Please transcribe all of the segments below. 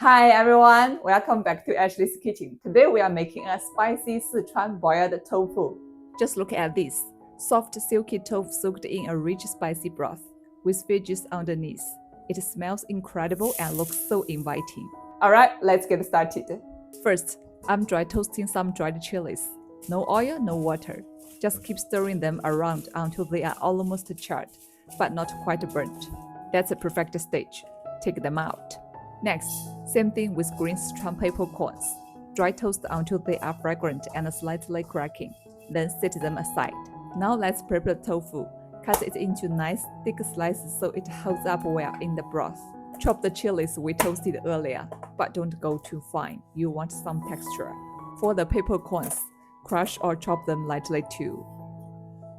Hi everyone, welcome back to Ashley's Kitchen. Today we are making a spicy Sichuan boiled tofu. Just look at this, soft silky tofu soaked in a rich spicy broth with veggies underneath. It smells incredible and looks so inviting. Alright, let's get started. First, I'm dry toasting some dried chilies. No oil, no water. Just keep stirring them around until they are almost charred, but not quite burnt. That's a perfect stage. Take them out. Next, same thing with green Sichuan peppercorns. Dry toast until they are fragrant and slightly cracking. Then set them aside. Now let's prepare the tofu. Cut it into nice thick slices so it holds up well in the broth. Chop the chilies we toasted earlier, but don't go too fine. You want some texture. For the peppercorns, crush or chop them lightly too.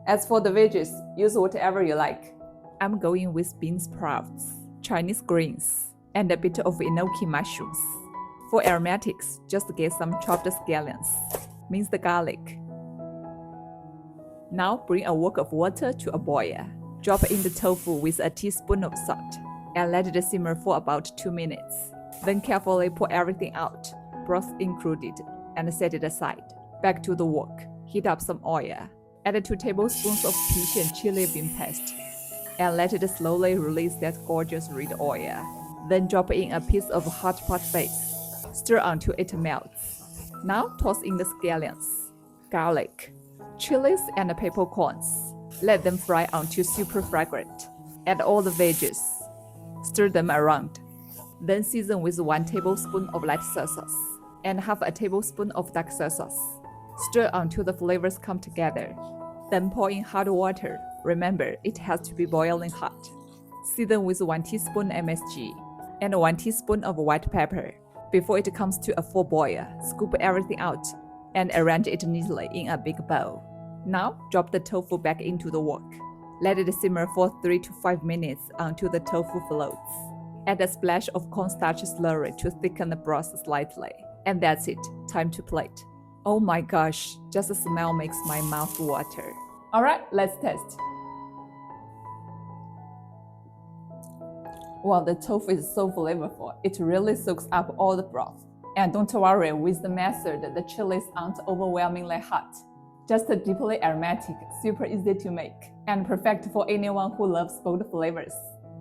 As for the veggies, use whatever you like. I'm going with bean sprouts, Chinese greens, and a bit of enoki mushrooms. For aromatics, just get some chopped scallions. Mince the garlic. Now bring a wok of water to a boil. Drop in the tofu with a teaspoon of salt and let it simmer for about 2 minutes. Then carefully pour everything out, broth included, and set it aside. Back to the wok. Heat up some oil. Add 2 tablespoons of peach and chili bean paste and let it slowly release that gorgeous red oil. Then drop in a piece of hot pot base. Stir until it melts. Now toss in the scallions, garlic, chilies, and peppercorns. Let them fry until super fragrant. Add all the veggies. Stir them around. Then season with 1 tablespoon of light soy sauce and half a tablespoon of dark soy sauce. Stir until the flavors come together. Then pour in hot water. Remember, it has to be boiling hot. Season with 1 teaspoon MSG and 1 teaspoon of white pepper. Before it comes to a full boil, scoop everything out and arrange it neatly in a big bowl. Now, drop the tofu back into the wok. Let it simmer for 3 to 5 minutes until the tofu floats. Add a splash of cornstarch slurry to thicken the broth slightly. And that's it, time to plate. Oh my gosh, just the smell makes my mouth water. Alright, let's taste. Wow, the tofu is so flavorful. It really soaks up all the broth. And don't worry, with the method, the chilies aren't overwhelmingly hot. Just deeply aromatic, super easy to make, and perfect for anyone who loves bold flavors,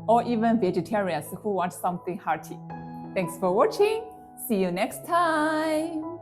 or even vegetarians who want something hearty. Thanks for watching. See you next time.